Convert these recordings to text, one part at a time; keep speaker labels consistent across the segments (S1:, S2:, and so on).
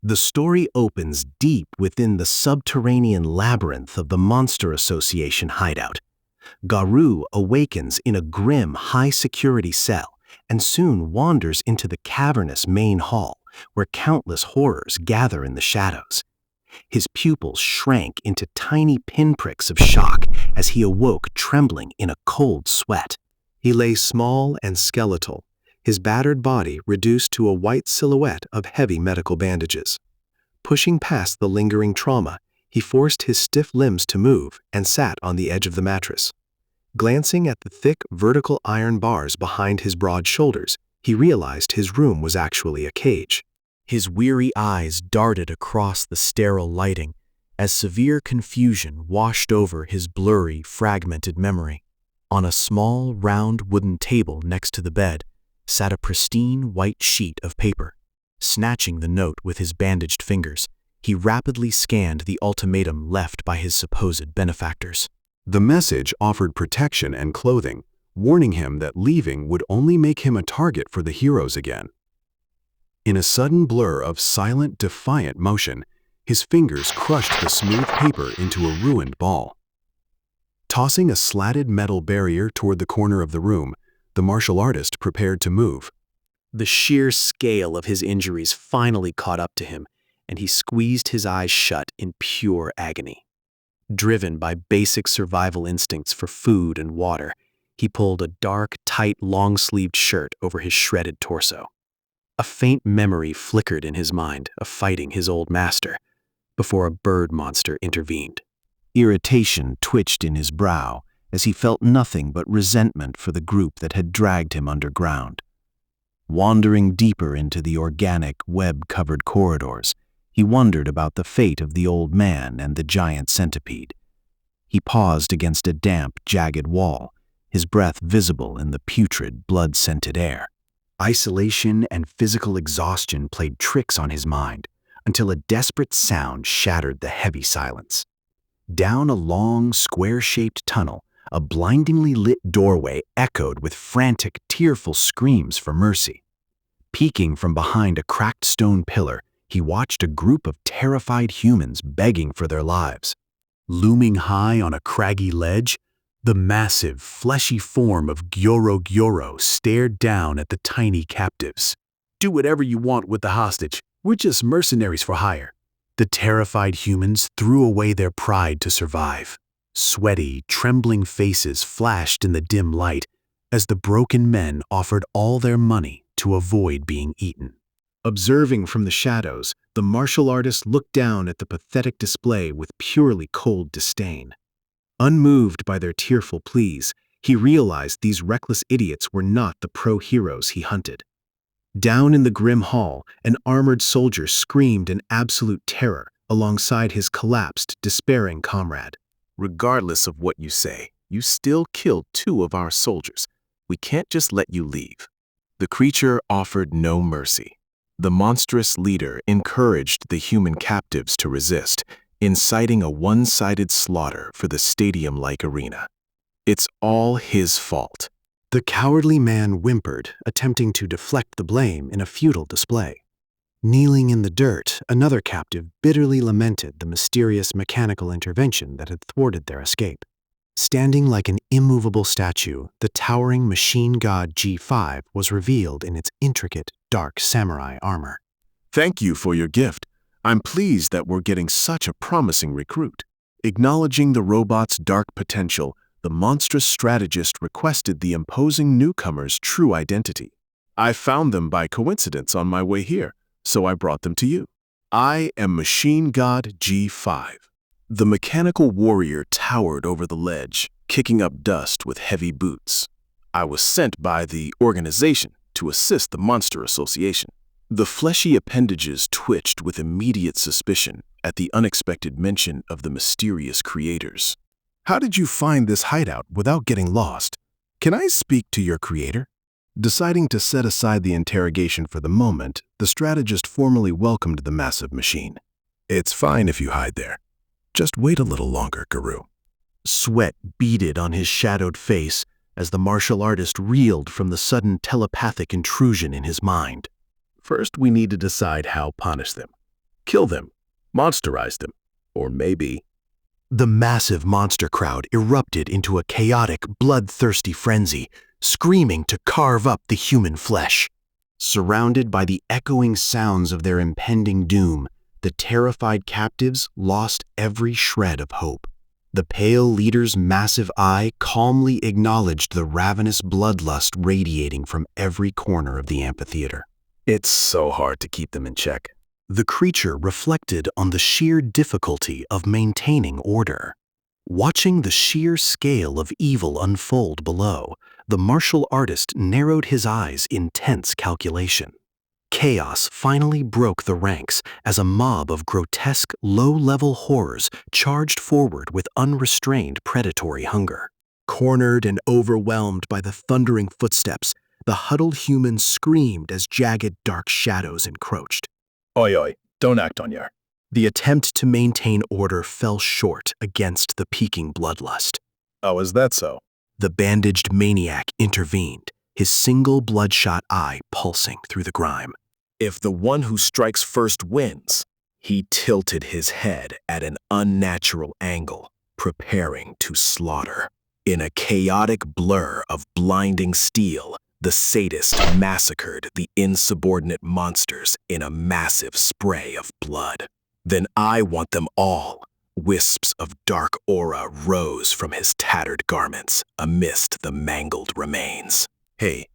S1: The story opens deep within the subterranean labyrinth of the Monster Association hideout. Garou awakens in a grim, high-security cell and soon wanders into the cavernous main hall where countless horrors gather in the shadows. His pupils shrank into tiny pinpricks of shock as he awoke trembling in a cold sweat. He lay small and skeletal, his battered body reduced to a white silhouette of heavy medical bandages. Pushing past the lingering trauma, he forced his stiff limbs to move and sat on the edge of the mattress. Glancing at the thick, vertical iron bars behind his broad shoulders, he realized his room was actually a cage. His weary eyes darted across the sterile lighting as severe confusion washed over his blurry, fragmented memory. On a small, round wooden table next to the bed sat a pristine white sheet of paper. Snatching the note with his bandaged fingers, he rapidly scanned the ultimatum left by his supposed benefactors.
S2: The message offered protection and clothing, warning him that leaving would only make him a target for the heroes again. In a sudden blur of silent, defiant motion, his fingers crushed the smooth paper into a ruined ball. Tossing a slatted metal barrier toward the corner of the room, the martial artist prepared to move.
S1: The sheer scale of his injuries finally caught up to him, and he squeezed his eyes shut in pure agony. Driven by basic survival instincts for food and water, he pulled a dark, tight, long-sleeved shirt over his shredded torso. A faint memory flickered in his mind of fighting his old master before a bird monster intervened. Irritation twitched in his brow as he felt nothing but resentment for the group that had dragged him underground. Wandering deeper into the organic, web-covered corridors, he wondered about the fate of the old man and the giant centipede. He paused against a damp, jagged wall, his breath visible in the putrid, blood-scented air. Isolation and physical exhaustion played tricks on his mind until a desperate sound shattered the heavy silence. Down a long, square-shaped tunnel, a blindingly lit doorway echoed with frantic, tearful screams for mercy. Peeking from behind a cracked stone pillar, he watched a group of terrified humans begging for their lives. Looming high on a craggy ledge, the massive, fleshy form of Gyoro stared down at the tiny captives. "Do whatever you want with the hostage. We're just mercenaries for hire." The terrified humans threw away their pride to survive. Sweaty, trembling faces flashed in the dim light as the broken men offered all their money to avoid being eaten. Observing from the shadows, the martial artist looked down at the pathetic display with purely cold disdain. Unmoved by their tearful pleas, he realized these reckless idiots were not the pro-heroes he hunted. Down in the grim hall, an armored soldier screamed in absolute terror alongside his collapsed, despairing comrade.
S3: "Regardless of what you say, you still killed 2 of our soldiers. We can't just let you leave." The creature offered no mercy. The monstrous leader encouraged the human captives to resist, inciting a one-sided slaughter for the stadium-like arena. "It's all his fault."
S1: The cowardly man whimpered, attempting to deflect the blame in a futile display. Kneeling in the dirt, another captive bitterly lamented the mysterious mechanical intervention that had thwarted their escape. Standing like an immovable statue, the towering machine god G5 was revealed in its intricate, dark samurai armor.
S3: "Thank you for your gift. I'm pleased that we're getting such a promising recruit." Acknowledging the robot's dark potential, the monstrous strategist requested the imposing newcomer's true identity. "I found them by coincidence on my way here, so I brought them to you. I am Machine God G5. The mechanical warrior towered over the ledge, kicking up dust with heavy boots. "I was sent by the organization to assist the Monster Association." The fleshy appendages twitched with immediate suspicion at the unexpected mention of the mysterious creators. "How did you find this hideout without getting lost? Can I speak to your creator?" Deciding to set aside the interrogation for the moment, the strategist formally welcomed the massive machine. "It's fine if you hide there. Just wait a little longer, Garou." Sweat beaded on his shadowed face as the martial artist reeled from the sudden telepathic intrusion in his mind. "First, we need to decide how to punish them. Kill them. Monsterize them. Or maybe...
S2: The massive monster crowd erupted into a chaotic, bloodthirsty frenzy, screaming to carve up the human flesh. Surrounded by the echoing sounds of their impending doom, the terrified captives lost every shred of hope. The pale leader's massive eye calmly acknowledged the ravenous bloodlust radiating from every corner of the amphitheater.
S3: It's so hard to keep them in check.
S2: The creature reflected on the sheer difficulty of maintaining order. Watching the sheer scale of evil unfold below, the martial artist narrowed his eyes in tense calculation. Chaos finally broke the ranks as a mob of grotesque, low-level horrors charged forward with unrestrained predatory hunger. Cornered and overwhelmed by the thundering footsteps, the huddled humans screamed as jagged, dark shadows encroached.
S3: Oi, oi, don't act on yer.
S2: The attempt to maintain order fell short against the peaking bloodlust.
S3: Oh, is that so?
S2: The bandaged maniac intervened, his single bloodshot eye pulsing through the grime.
S3: If the one who strikes first wins, he tilted his head at an unnatural angle, preparing to slaughter. In a chaotic blur of blinding steel, the sadist massacred the insubordinate monsters in a massive spray of blood. Then I want them all. Wisps of dark aura rose from his tattered garments amidst the mangled remains.
S4: Hey,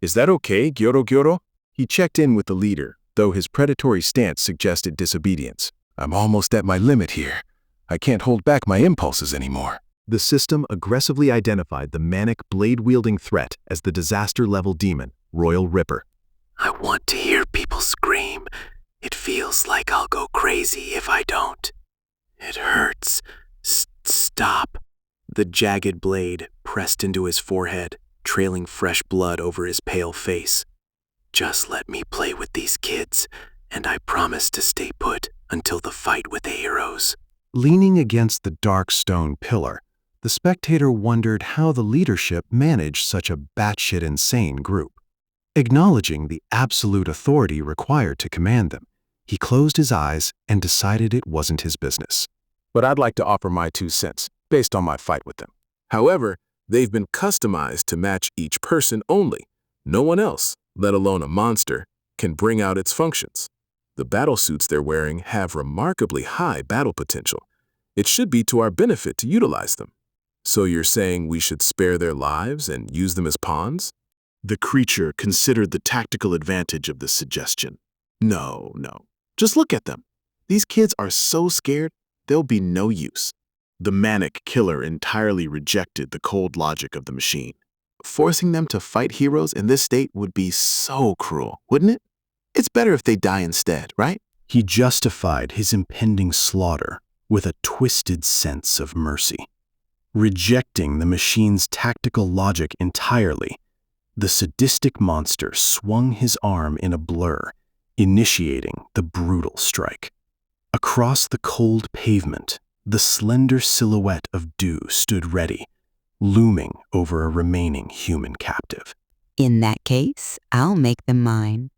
S4: is that okay, Gyoro? He checked in with the leader, though his predatory stance suggested disobedience. I'm almost at my limit here. I can't hold back my impulses anymore. The system aggressively identified the manic blade-wielding threat as the disaster-level demon, Royal Ripper.
S2: I want to hear people scream. It feels like I'll go crazy if I don't. It hurts. Stop. The jagged blade pressed into his forehead, trailing fresh blood over his pale face. Just let me play with these kids, and I promise to stay put until the fight with the heroes. Leaning against the dark stone pillar, the spectator wondered how the leadership managed such a batshit insane group. Acknowledging the absolute authority required to command them, he closed his eyes and decided it wasn't his business.
S4: But I'd like to offer my 2 cents, based on my fight with them. However, they've been customized to match each person only. No one else, let alone a monster, can bring out its functions. The battle suits they're wearing have remarkably high battle potential. It should be to our benefit to utilize them. So you're saying we should spare their lives and use them as pawns?
S3: The creature considered the tactical advantage of this suggestion. No. Just look at them. These kids are so scared, they'll be no use. The manic killer entirely rejected the cold logic of the machine. Forcing them to fight heroes in this state would be so cruel, wouldn't it? It's better if they die instead, right?
S2: He justified his impending slaughter with a twisted sense of mercy. Rejecting the machine's tactical logic entirely, the sadistic monster swung his arm in a blur, initiating the brutal strike. Across the cold pavement, the slender silhouette of Dew stood ready, looming over a remaining human captive.
S5: In that case, I'll make them mine.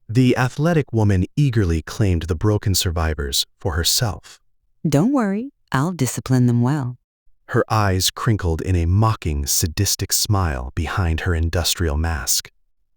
S2: The athletic woman eagerly claimed the broken survivors for herself.
S5: Don't worry, I'll discipline them well.
S2: Her eyes crinkled in a mocking, sadistic smile behind her industrial mask.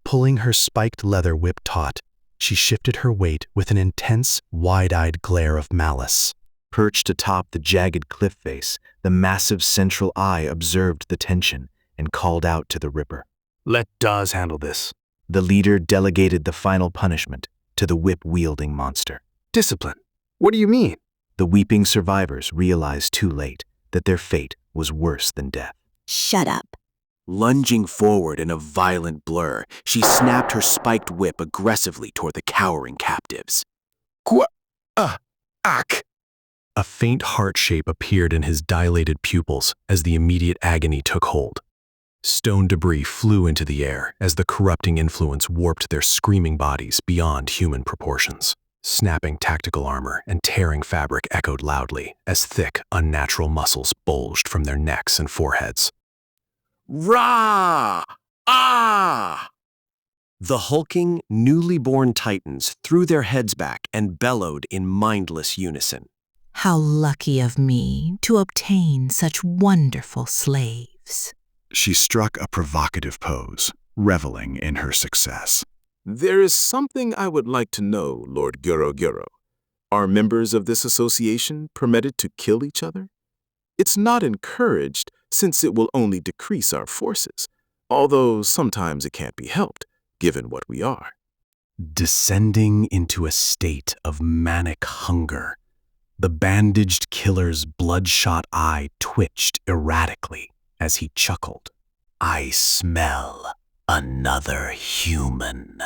S2: Pulling her spiked leather whip taut, she shifted her weight with an intense, wide-eyed glare of malice. Perched atop the jagged cliff face, the massive central eye observed the tension and called out to the Ripper.
S1: Let Dawes handle this.
S2: The leader delegated the final punishment to the whip-wielding monster.
S1: Discipline? What do you mean?
S2: The weeping survivors realized too late that their fate was worse than death.
S5: Shut up.
S2: Lunging forward in a violent blur, she snapped her spiked whip aggressively toward the cowering captives.
S1: Ack!
S2: A faint heart shape appeared in his dilated pupils as the immediate agony took hold. Stone debris flew into the air as the corrupting influence warped their screaming bodies beyond human proportions. Snapping tactical armor and tearing fabric echoed loudly as thick, unnatural muscles bulged from their necks and foreheads.
S3: Rah! Ah!
S1: The hulking, newly born titans threw their heads back and bellowed in mindless unison.
S6: How lucky of me to obtain such wonderful slaves.
S2: She struck a provocative pose, reveling in her success.
S4: There is something I would like to know, Lord Gyoro. Are members of this association permitted to kill each other? It's not encouraged, since it will only decrease our forces, although sometimes it can't be helped, given what we are.
S2: Descending into a state of manic hunger, the bandaged killer's bloodshot eye twitched erratically as he chuckled. I smell another human.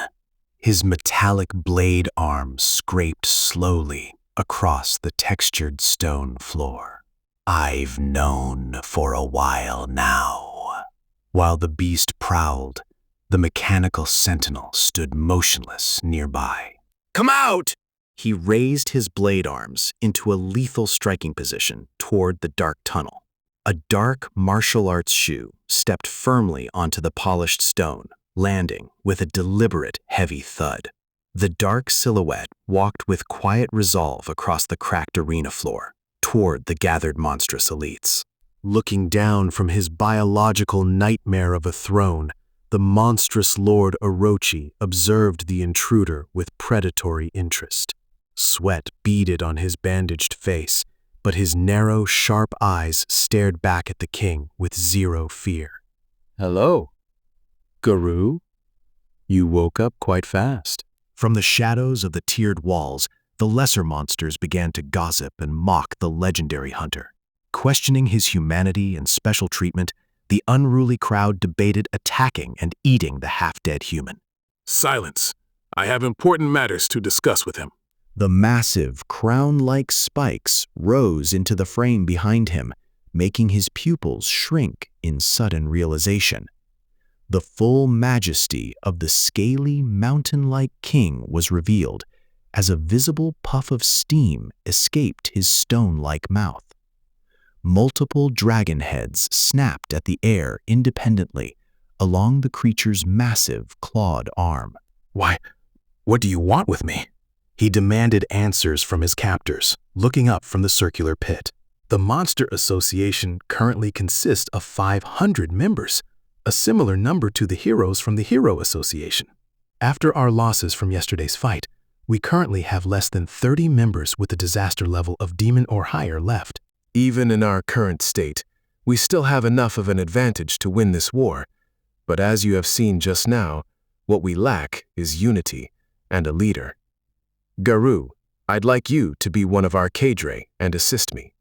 S2: His metallic blade arm scraped slowly across the textured stone floor. I've known for a while now. While the beast prowled, the mechanical sentinel stood motionless nearby.
S1: Come out! He raised his blade arms into a lethal striking position toward the dark tunnel. A dark martial arts shoe stepped firmly onto the polished stone, landing with a deliberate, heavy thud. The dark silhouette walked with quiet resolve across the cracked arena floor, toward the gathered monstrous elites. Looking down from his biological nightmare of a throne, the monstrous Lord Orochi observed the intruder with predatory interest. Sweat beaded on his bandaged face, but his narrow, sharp eyes stared back at the king with zero fear. Hello, Garou? You woke up quite fast. From the shadows of the tiered walls, the lesser monsters began to gossip and mock the legendary hunter. Questioning his humanity and special treatment, the unruly crowd debated attacking and eating the half-dead human.
S4: Silence. I have important matters to discuss with him.
S1: The massive, crown-like spikes rose into the frame behind him, making his pupils shrink in sudden realization. The full majesty of the scaly, mountain-like king was revealed as a visible puff of steam escaped his stone-like mouth. Multiple dragon heads snapped at the air independently along the creature's massive, clawed arm.
S2: Why, what do you want with me?
S1: He demanded answers from his captors, looking up from the circular pit. The Monster Association currently consists of 500 members, a similar number to the heroes from the Hero Association. After our losses from yesterday's fight, we currently have less than 30 members with a disaster level of demon or higher left.
S4: Even in our current state, we still have enough of an advantage to win this war. But as you have seen just now, what we lack is unity and a leader. Garou, I'd like you to be one of our cadres and assist me.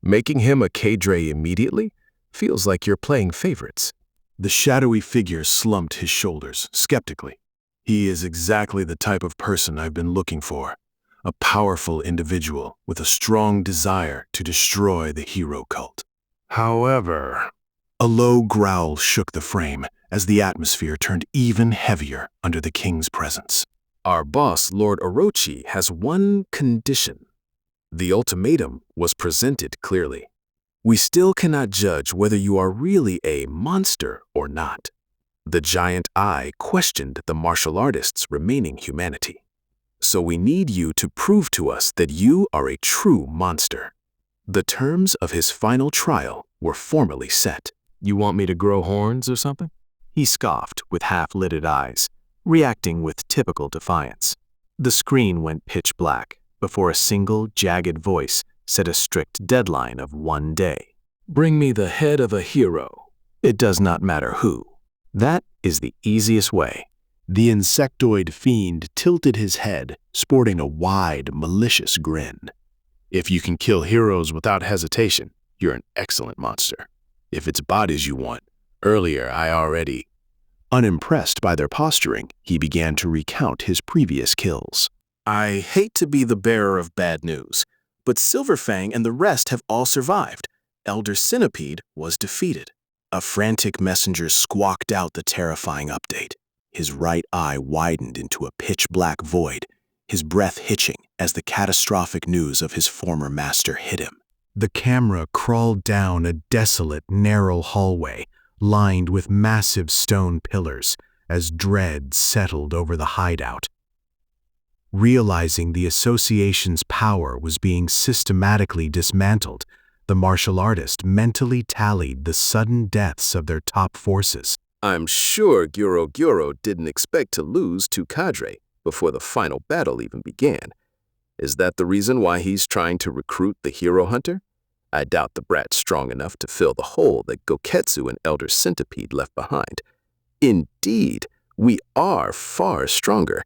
S4: Making him a cadre immediately feels like you're playing favorites.
S3: The shadowy figure slumped his shoulders skeptically. He is exactly the type of person I've been looking for. A powerful individual with a strong desire to destroy the hero cult. However, a low growl shook the frame as the atmosphere turned even heavier under the king's presence.
S4: Our boss, Lord Orochi, has one condition. The ultimatum was presented clearly. We still cannot judge whether you are really a monster or not. The giant eye questioned the martial artist's remaining humanity. So we need you to prove to us that you are a true monster. The terms of his final trial were formally set.
S1: You want me to grow horns or something? He scoffed with half-lidded eyes, reacting with typical defiance. The screen went pitch black before a single, jagged voice set a strict deadline of 1 day.
S4: Bring me the head of a hero.
S1: It does not matter who. That is the easiest way.
S3: The insectoid fiend tilted his head, sporting a wide, malicious grin. If you can kill heroes without hesitation, you're an excellent monster. If it's bodies you want, earlier I already... Unimpressed by their posturing, he began to recount his previous kills.
S1: I hate to be the bearer of bad news, but Silver Fang and the rest have all survived. Elder Centipede was defeated. A frantic messenger squawked out the terrifying update. His right eye widened into a pitch-black void, his breath hitching as the catastrophic news of his former master hit him. The camera crawled down a desolate, narrow hallway, lined with massive stone pillars,
S2: as dread settled over the hideout. Realizing the association's power was being systematically dismantled, the martial artist mentally tallied the sudden deaths of their top forces.
S4: I'm sure Gyoro didn't expect to lose to Cadre before the final battle even began. Is that the reason why he's trying to recruit the hero hunter? I doubt the brat's strong enough to fill the hole that Goketsu and Elder Centipede left behind. Indeed, we are far stronger.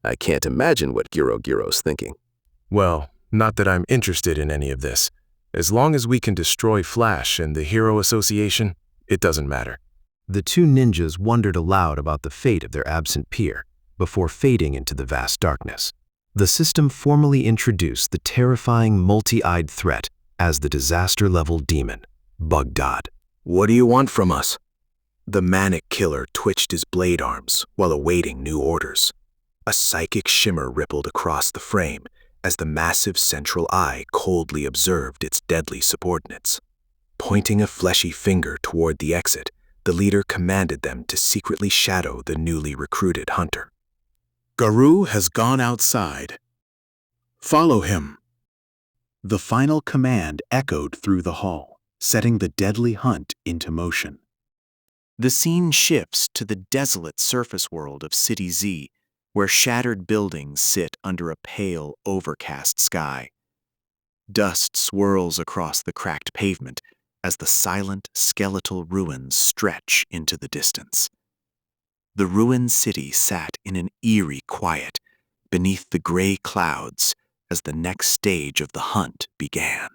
S4: I can't imagine what Gyoro's thinking.
S3: Well, not that I'm interested in any of this. As long as we can destroy Flash and the Hero Association, it doesn't matter.
S1: The two ninjas wondered aloud about the fate of their absent peer before fading into the vast darkness. The system formally introduced the terrifying multi-eyed threat as the disaster-level demon, Bugdod.
S2: What do you want from us? The manic killer twitched his blade arms while awaiting new orders. A psychic shimmer rippled across the frame as the massive central eye coldly observed its deadly subordinates. Pointing a fleshy finger toward the exit, the leader commanded them to secretly shadow the newly recruited hunter.
S3: Garou has gone outside. Follow him.
S2: The final command echoed through the hall, setting the deadly hunt into motion.
S1: The scene shifts to the desolate surface world of City Z, where shattered buildings sit under a pale, overcast sky. Dust swirls across the cracked pavement as the silent, skeletal ruins stretch into the distance. The ruined city sat in an eerie quiet beneath the gray clouds as the next stage of the hunt began.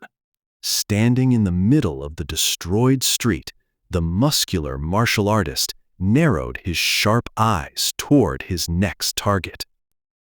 S1: Standing in the middle of the destroyed street, the muscular martial artist narrowed his sharp eyes toward his next target.